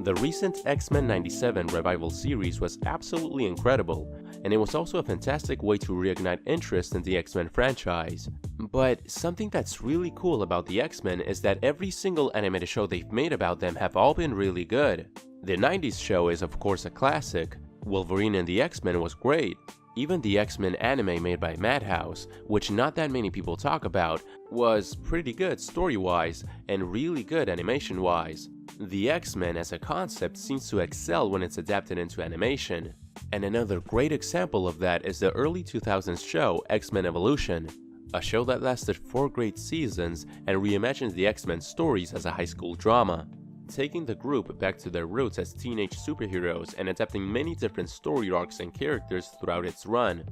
The recent X-Men '97 revival series was absolutely incredible, and it was also a fantastic way to reignite interest in the X-Men franchise. But something that's really cool about the X-Men is that every single animated show they've made about them have all been really good. The '90s show is of course a classic. Wolverine and the X-Men was great. Even the X-Men anime made by Madhouse, which not that many people talk about, was pretty good story-wise and really good animation-wise. The X-Men as a concept seems to excel when it's adapted into animation. And another great example of that is the early 2000s show X-Men Evolution, a show that lasted 4 great seasons and reimagined the X-Men stories as a high school drama, taking the group back to their roots as teenage superheroes and adapting many different story arcs and characters throughout its run.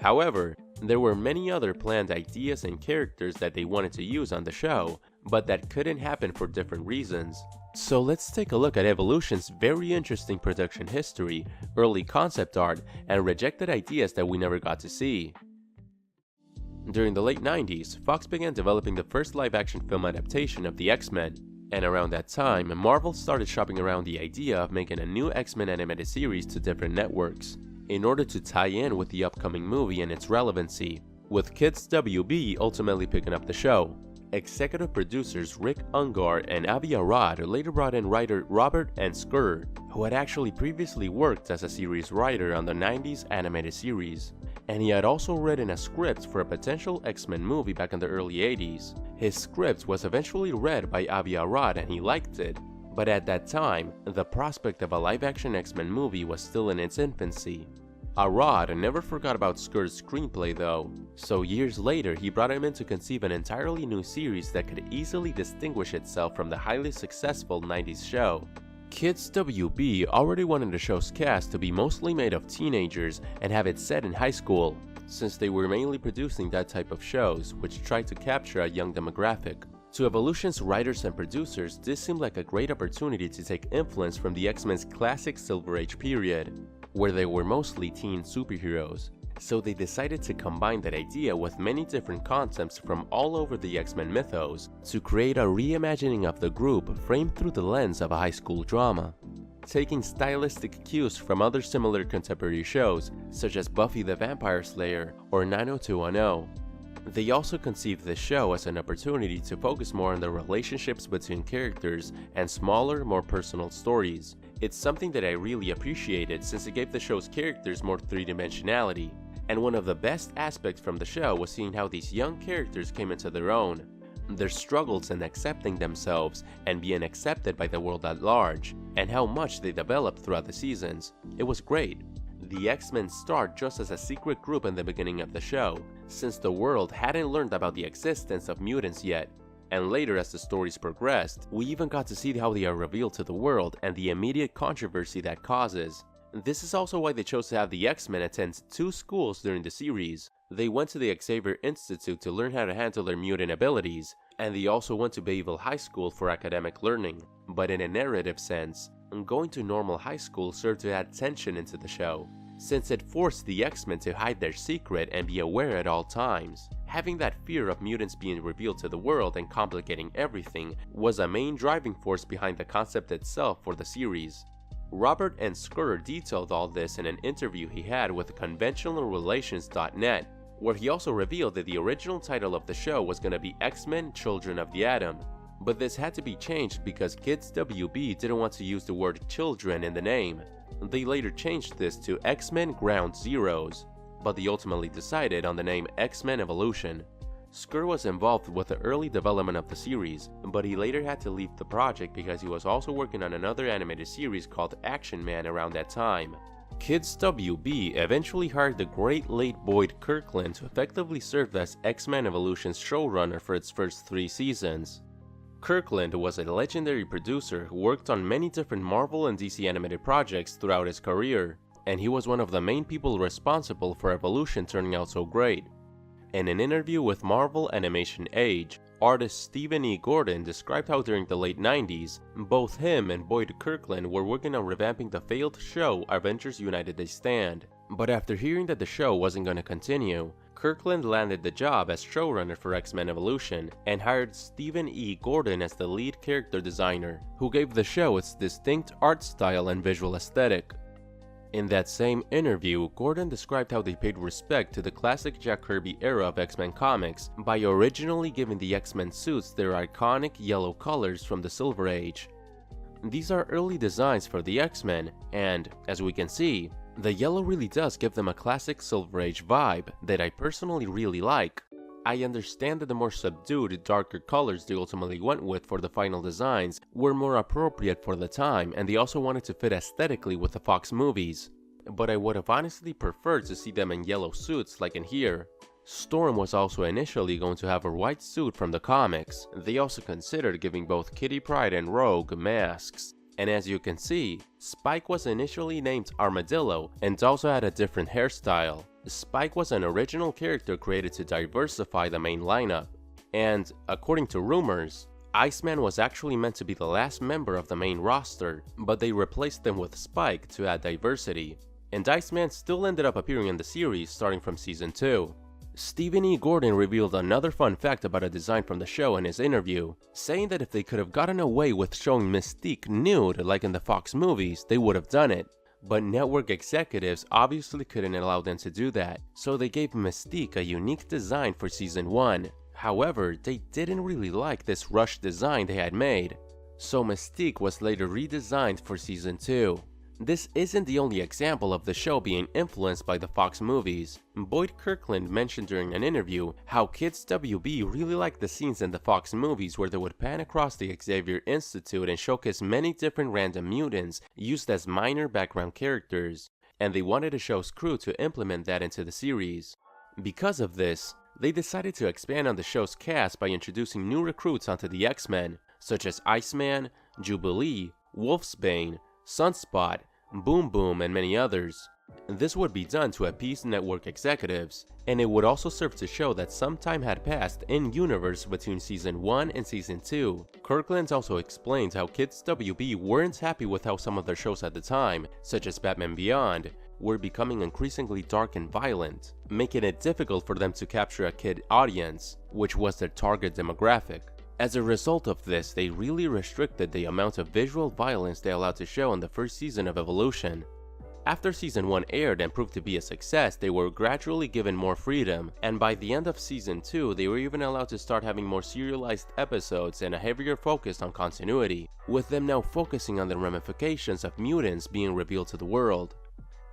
However, there were many other planned ideas and characters that they wanted to use on the show, but that couldn't happen for different reasons. So let's take a look at Evolution's very interesting production history, early concept art, and rejected ideas that we never got to see. During the late 90s, Fox began developing the first live-action film adaptation of the X-Men, and around that time, Marvel started shopping around the idea of making a new X-Men animated series to different networks, in order to tie in with the upcoming movie and its relevancy, with Kids WB ultimately picking up the show. Executive producers Rick Ungar and Avi Arad later brought in writer Robert N. Skur, who had actually previously worked as a series writer on the 90s animated series, and he had also written a script for a potential X-Men movie back in the early 80s. His script was eventually read by Avi Arad and he liked it, but at that time, the prospect of a live-action X-Men movie was still in its infancy. Arad never forgot about Skur's screenplay though, so years later he brought him in to conceive an entirely new series that could easily distinguish itself from the highly successful 90s show. Kids WB already wanted the show's cast to be mostly made of teenagers and have it set in high school, since they were mainly producing that type of shows, which tried to capture a young demographic. To Evolution's writers and producers, this seemed like a great opportunity to take influence from the X-Men's classic Silver Age period, where they were mostly teen superheroes. So they decided to combine that idea with many different concepts from all over the X-Men mythos to create a reimagining of the group framed through the lens of a high school drama, taking stylistic cues from other similar contemporary shows such as Buffy the Vampire Slayer or 90210. They also conceived the show as an opportunity to focus more on the relationships between characters and smaller, more personal stories. It's something that I really appreciated since it gave the show's characters more three-dimensionality, and one of the best aspects from the show was seeing how these young characters came into their own, their struggles in accepting themselves and being accepted by the world at large, and how much they developed throughout the seasons. It was great. The X-Men start just as a secret group in the beginning of the show, since the world hadn't learned about the existence of mutants yet, and later as the stories progressed, we even got to see how they are revealed to the world and the immediate controversy that causes. This is also why they chose to have the X-Men attend 2 schools during the series. They went to the Xavier Institute to learn how to handle their mutant abilities, and they also went to Bayville High School for academic learning. But in a narrative sense, going to normal high school served to add tension into the show, since it forced the X-Men to hide their secret and be aware at all times. Having that fear of mutants being revealed to the world and complicating everything was a main driving force behind the concept itself for the series. Robert N. Skur detailed all this in an interview he had with conventionalrelations.net, where he also revealed that the original title of the show was going to be X-Men Children of the Atom, but this had to be changed because Kids WB didn't want to use the word children in the name. They later changed this to X-Men Ground Zeroes, but they ultimately decided on the name X-Men Evolution. Skur was involved with the early development of the series, but he later had to leave the project because he was also working on another animated series called Action Man around that time. Kids WB eventually hired the great late Boyd Kirkland to effectively serve as X-Men Evolution's showrunner for its first 3 seasons. Kirkland was a legendary producer who worked on many different Marvel and DC animated projects throughout his career, and he was one of the main people responsible for Evolution turning out so great. In an interview with Marvel Animation Age, artist Stephen E. Gordon described how during the late 90s, both him and Boyd Kirkland were working on revamping the failed show Avengers United They Stand. But after hearing that the show wasn't going to continue, Kirkland landed the job as showrunner for X-Men Evolution and hired Stephen E. Gordon as the lead character designer, who gave the show its distinct art style and visual aesthetic. In that same interview, Gordon described how they paid respect to the classic Jack Kirby era of X-Men comics by originally giving the X-Men suits their iconic yellow colors from the Silver Age. These are early designs for the X-Men, and, as we can see, the yellow really does give them a classic Silver Age vibe that I personally really like. I understand that the more subdued, darker colors they ultimately went with for the final designs were more appropriate for the time, and they also wanted to fit aesthetically with the Fox movies. But I would have honestly preferred to see them in yellow suits like in here. Storm was also initially going to have a white suit from the comics. They also considered giving both Kitty Pryde and Rogue masks. And as you can see, Spike was initially named Armadillo and also had a different hairstyle. Spike was an original character created to diversify the main lineup. And, according to rumors, Iceman was actually meant to be the last member of the main roster, but they replaced them with Spike to add diversity. And Iceman still ended up appearing in the series starting from season 2. Stephen E. Gordon revealed another fun fact about a design from the show in his interview, saying that if they could have gotten away with showing Mystique nude like in the Fox movies, they would have done it. But network executives obviously couldn't allow them to do that, so they gave Mystique a unique design for season 1. However, they didn't really like this rushed design they had made, so Mystique was later redesigned for season 2. This isn't the only example of the show being influenced by the Fox movies. Boyd Kirkland mentioned during an interview how kids WB really liked the scenes in the Fox movies where they would pan across the Xavier Institute and showcase many different random mutants used as minor background characters, and they wanted the show's crew to implement that into the series. Because of this, they decided to expand on the show's cast by introducing new recruits onto the X-Men, such as Iceman, Jubilee, Wolfsbane, Sunspot, Boom Boom, and many others. This would be done to appease network executives, and it would also serve to show that some time had passed in-universe between season 1 and season 2. Kirkland also explained how kids WB weren't happy with how some of their shows at the time, such as Batman Beyond, were becoming increasingly dark and violent, making it difficult for them to capture a kid audience, which was their target demographic. As a result of this, they really restricted the amount of visual violence they allowed to show in the first season of Evolution. After season 1 aired and proved to be a success, they were gradually given more freedom, and by the end of season 2, they were even allowed to start having more serialized episodes and a heavier focus on continuity, with them now focusing on the ramifications of mutants being revealed to the world.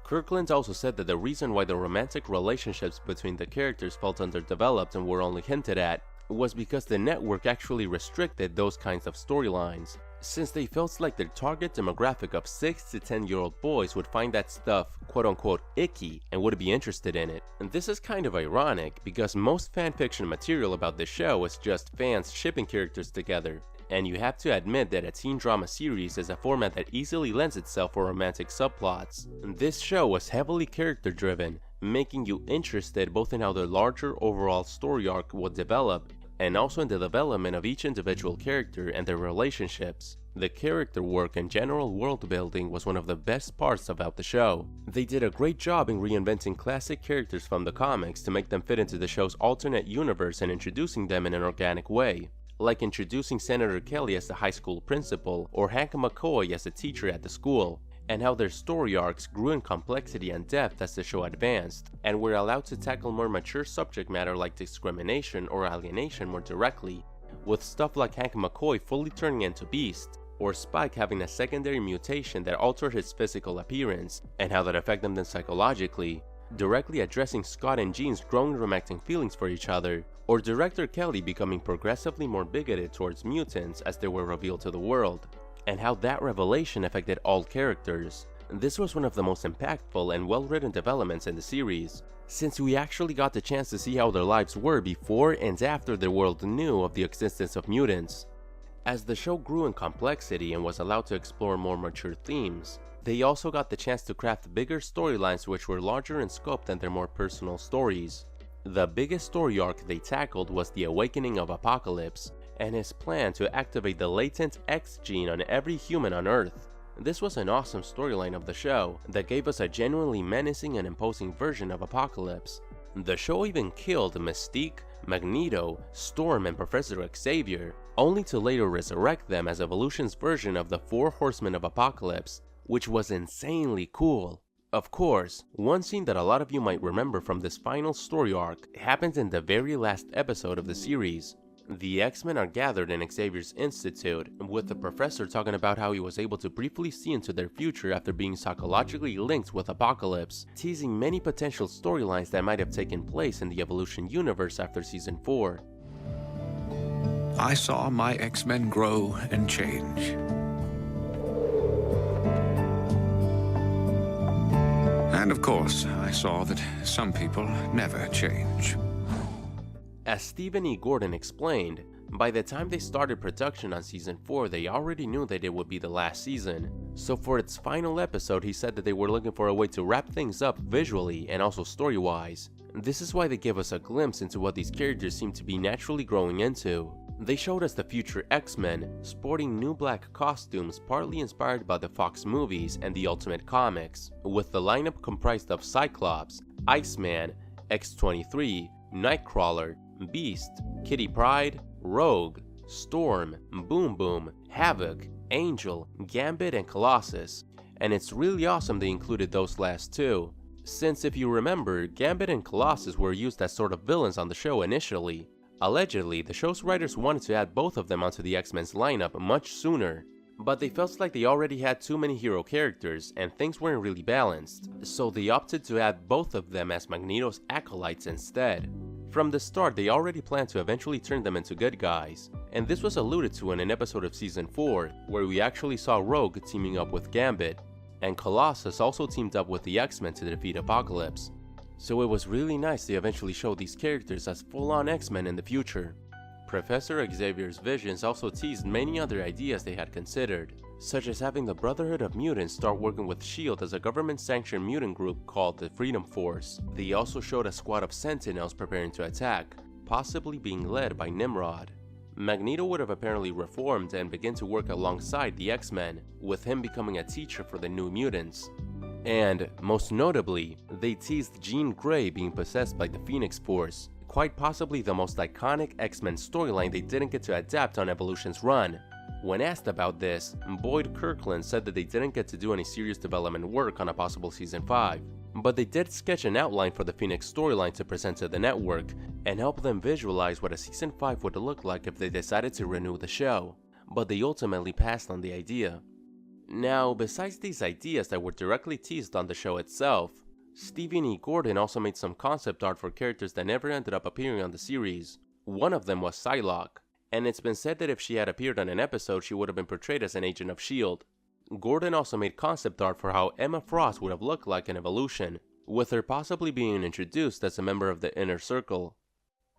Kirkland also said that the reason why the romantic relationships between the characters felt underdeveloped and were only hinted at was because the network actually restricted those kinds of storylines, since they felt like their target demographic of 6 to 10-year-old boys would find that stuff quote-unquote icky and would be interested in it. And this is kind of ironic because most fanfiction material about the show is just fans shipping characters together, and you have to admit that a teen drama series is a format that easily lends itself for romantic subplots. This show was heavily character driven, making you interested both in how the larger overall story arc would develop and also in the development of each individual character and their relationships. The character work and general world building was one of the best parts about the show. They did a great job in reinventing classic characters from the comics to make them fit into the show's alternate universe and introducing them in an organic way, like introducing Senator Kelly as the high school principal or Hank McCoy as a teacher at the school, and how their story arcs grew in complexity and depth as the show advanced, and were allowed to tackle more mature subject matter like discrimination or alienation more directly, with stuff like Hank McCoy fully turning into Beast, or Spike having a secondary mutation that altered his physical appearance, and how that affected them psychologically, directly addressing Scott and Jean's growing romantic feelings for each other, or Director Kelly becoming progressively more bigoted towards mutants as they were revealed to the world, and how that revelation affected all characters. This was one of the most impactful and well-written developments in the series, since we actually got the chance to see how their lives were before and after the world knew of the existence of mutants. As the show grew in complexity and was allowed to explore more mature themes, they also got the chance to craft bigger storylines which were larger in scope than their more personal stories. The biggest story arc they tackled was the awakening of Apocalypse, and his plan to activate the latent X gene on every human on Earth. This was an awesome storyline of the show that gave us a genuinely menacing and imposing version of Apocalypse. The show even killed Mystique, Magneto, Storm, and Professor Xavier, only to later resurrect them as Evolution's version of the Four Horsemen of Apocalypse, which was insanely cool. Of course, one scene that a lot of you might remember from this final story arc happens in the very last episode of the series. The X-Men are gathered in Xavier's Institute, with the professor talking about how he was able to briefly see into their future after being psychologically linked with Apocalypse, teasing many potential storylines that might have taken place in the Evolution universe after Season 4. I saw my X-Men grow and change. And of course, I saw that some people never change. As Stephen E. Gordon explained, by the time they started production on Season 4, they already knew that it would be the last season. So for its final episode, he said that they were looking for a way to wrap things up visually and also story-wise. This is why they give us a glimpse into what these characters seem to be naturally growing into. They showed us the future X-Men, sporting new black costumes partly inspired by the Fox movies and the Ultimate Comics, with the lineup comprised of Cyclops, Iceman, X-23, Nightcrawler, Beast, Kitty Pryde, Rogue, Storm, Boom Boom, Havoc, Angel, Gambit, and Colossus. And it's really awesome they included those last two, since if you remember, Gambit and Colossus were used as sort of villains on the show initially. Allegedly, the show's writers wanted to add both of them onto the X-Men's lineup much sooner, but they felt like they already had too many hero characters and things weren't really balanced, so they opted to add both of them as Magneto's acolytes instead. From the start, they already planned to eventually turn them into good guys, and this was alluded to in an episode of Season 4, where we actually saw Rogue teaming up with Gambit, and Colossus also teamed up with the X-Men to defeat Apocalypse. So it was really nice they eventually showed these characters as full-on X-Men in the future. Professor Xavier's visions also teased many other ideas they had considered, such as having the Brotherhood of Mutants start working with S.H.I.E.L.D. as a government-sanctioned mutant group called the Freedom Force. They also showed a squad of Sentinels preparing to attack, possibly being led by Nimrod. Magneto would have apparently reformed and begun to work alongside the X-Men, with him becoming a teacher for the New Mutants. And, most notably, they teased Jean Grey being possessed by the Phoenix Force, quite possibly the most iconic X-Men storyline they didn't get to adapt on Evolution's run. When asked about this, Boyd Kirkland said that they didn't get to do any serious development work on a possible Season 5, but they did sketch an outline for the Phoenix storyline to present to the network, and help them visualize what a Season 5 would look like if they decided to renew the show, but they ultimately passed on the idea. Now, besides these ideas that were directly teased on the show itself, Stephen E. Gordon also made some concept art for characters that never ended up appearing on the series. One of them was Psylocke, and it's been said that if she had appeared on an episode, she would have been portrayed as an agent of S.H.I.E.L.D. Gordon also made concept art for how Emma Frost would have looked like in Evolution, with her possibly being introduced as a member of the Inner Circle.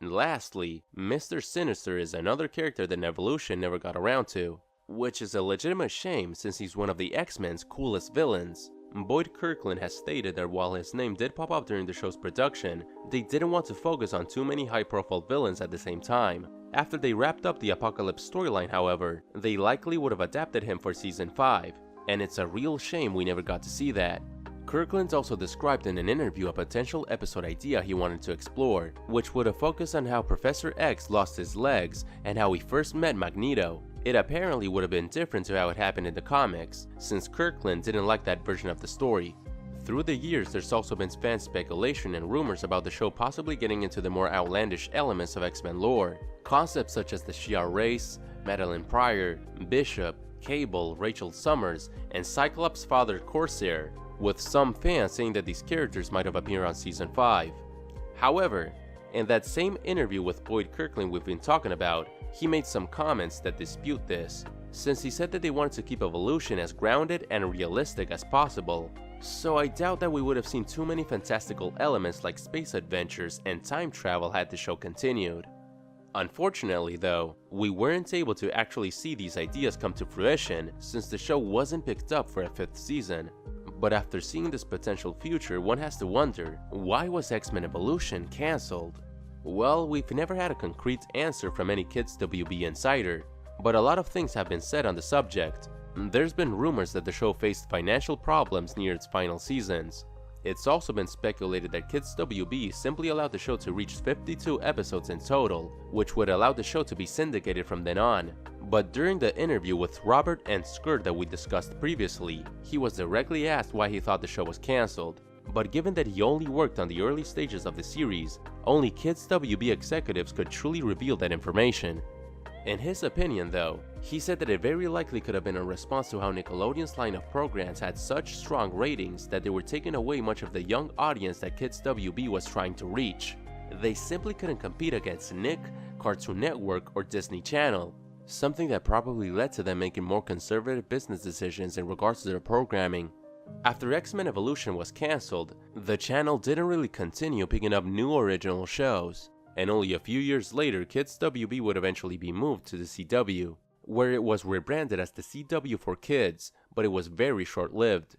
And lastly, Mr. Sinister is another character that Evolution never got around to, which is a legitimate shame since he's one of the X-Men's coolest villains. Boyd Kirkland has stated that while his name did pop up during the show's production, they didn't want to focus on too many high-profile villains at the same time. After they wrapped up the Apocalypse storyline, however, they likely would have adapted him for Season 5, and it's a real shame we never got to see that. Kirkland also described in an interview a potential episode idea he wanted to explore, which would have focused on how Professor X lost his legs and how he first met Magneto. It apparently would have been different to how it happened in the comics, since Kirkland didn't like that version of the story. Through the years, there's also been fan speculation and rumors about the show possibly getting into the more outlandish elements of X-Men lore. Concepts such as the Shi'ar race, Madeline Pryor, Bishop, Cable, Rachel Summers, and Cyclops' father Corsair, with some fans saying that these characters might have appeared on Season 5. However, in that same interview with Boyd Kirkland we've been talking about, he made some comments that dispute this, since he said that they wanted to keep Evolution as grounded and realistic as possible. So I doubt that we would have seen too many fantastical elements like space adventures and time travel had the show continued. Unfortunately though, we weren't able to actually see these ideas come to fruition since the show wasn't picked up for a 5th season. But after seeing this potential future, one has to wonder, why was X-Men Evolution cancelled? Well, we've never had a concrete answer from any Kids WB insider, but a lot of things have been said on the subject. There's been rumors that the show faced financial problems near its final seasons. It's also been speculated that Kids WB simply allowed the show to reach 52 episodes in total, which would allow the show to be syndicated from then on. But during the interview with Robert and Skirt that we discussed previously, he was directly asked why he thought the show was cancelled. But given that he only worked on the early stages of the series, only Kids WB executives could truly reveal that information. In his opinion though, he said that it very likely could have been a response to how Nickelodeon's line of programs had such strong ratings that they were taking away much of the young audience that Kids WB was trying to reach. They simply couldn't compete against Nick, Cartoon Network, or Disney Channel, something that probably led to them making more conservative business decisions in regards to their programming. After X-Men Evolution was cancelled, the channel didn't really continue picking up new original shows, and only a few years later Kids WB would eventually be moved to the CW, where it was rebranded as the CW for Kids, but it was very short-lived.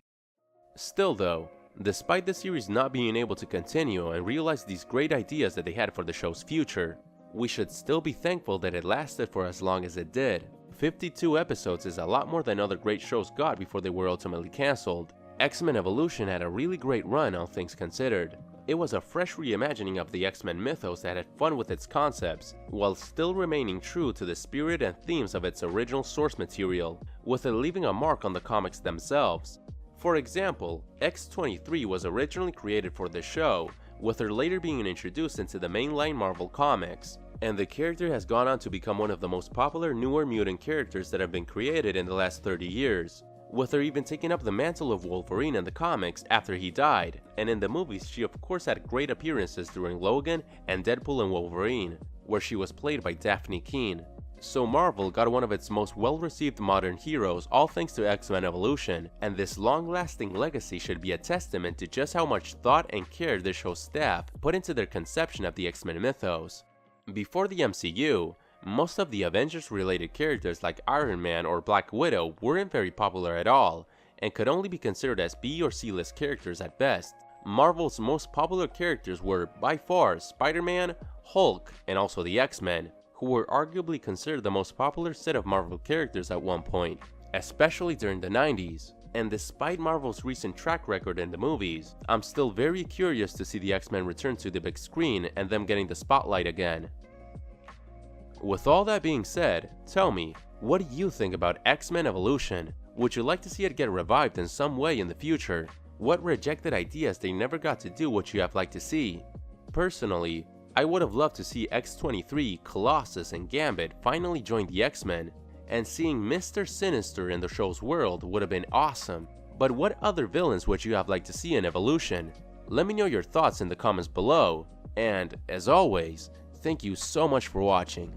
Still though, despite the series not being able to continue and realize these great ideas that they had for the show's future, we should still be thankful that it lasted for as long as it did. 52 episodes is a lot more than other great shows got before they were ultimately cancelled. X-Men Evolution had a really great run, all things considered. It was a fresh reimagining of the X-Men mythos that had fun with its concepts, while still remaining true to the spirit and themes of its original source material, with it leaving a mark on the comics themselves. For example, X-23 was originally created for the show, with her later being introduced into the mainline Marvel comics, and the character has gone on to become one of the most popular newer mutant characters that have been created in the last 30 years. With her even taking up the mantle of Wolverine in the comics after he died, and in the movies she of course had great appearances during Logan and Deadpool and Wolverine, where she was played by Daphne Keane. So Marvel got one of its most well-received modern heroes all thanks to X-Men Evolution, and this long-lasting legacy should be a testament to just how much thought and care the show's staff put into their conception of the X-Men mythos. Before the MCU, most of the Avengers-related characters like Iron Man or Black Widow weren't very popular at all, and could only be considered as B or C-list characters at best. Marvel's most popular characters were, by far, Spider-Man, Hulk, and also the X-Men, who were arguably considered the most popular set of Marvel characters at one point, especially during the 90s. And despite Marvel's recent track record in the movies, I'm still very curious to see the X-Men return to the big screen and them getting the spotlight again. With all that being said, tell me, what do you think about X-Men Evolution? Would you like to see it get revived in some way in the future? What rejected ideas they never got to do would you have liked to see? Personally, I would have loved to see X-23, Colossus, and Gambit finally join the X-Men, and seeing Mr. Sinister in the show's world would have been awesome. But what other villains would you have liked to see in Evolution? Let me know your thoughts in the comments below, and as always, thank you so much for watching.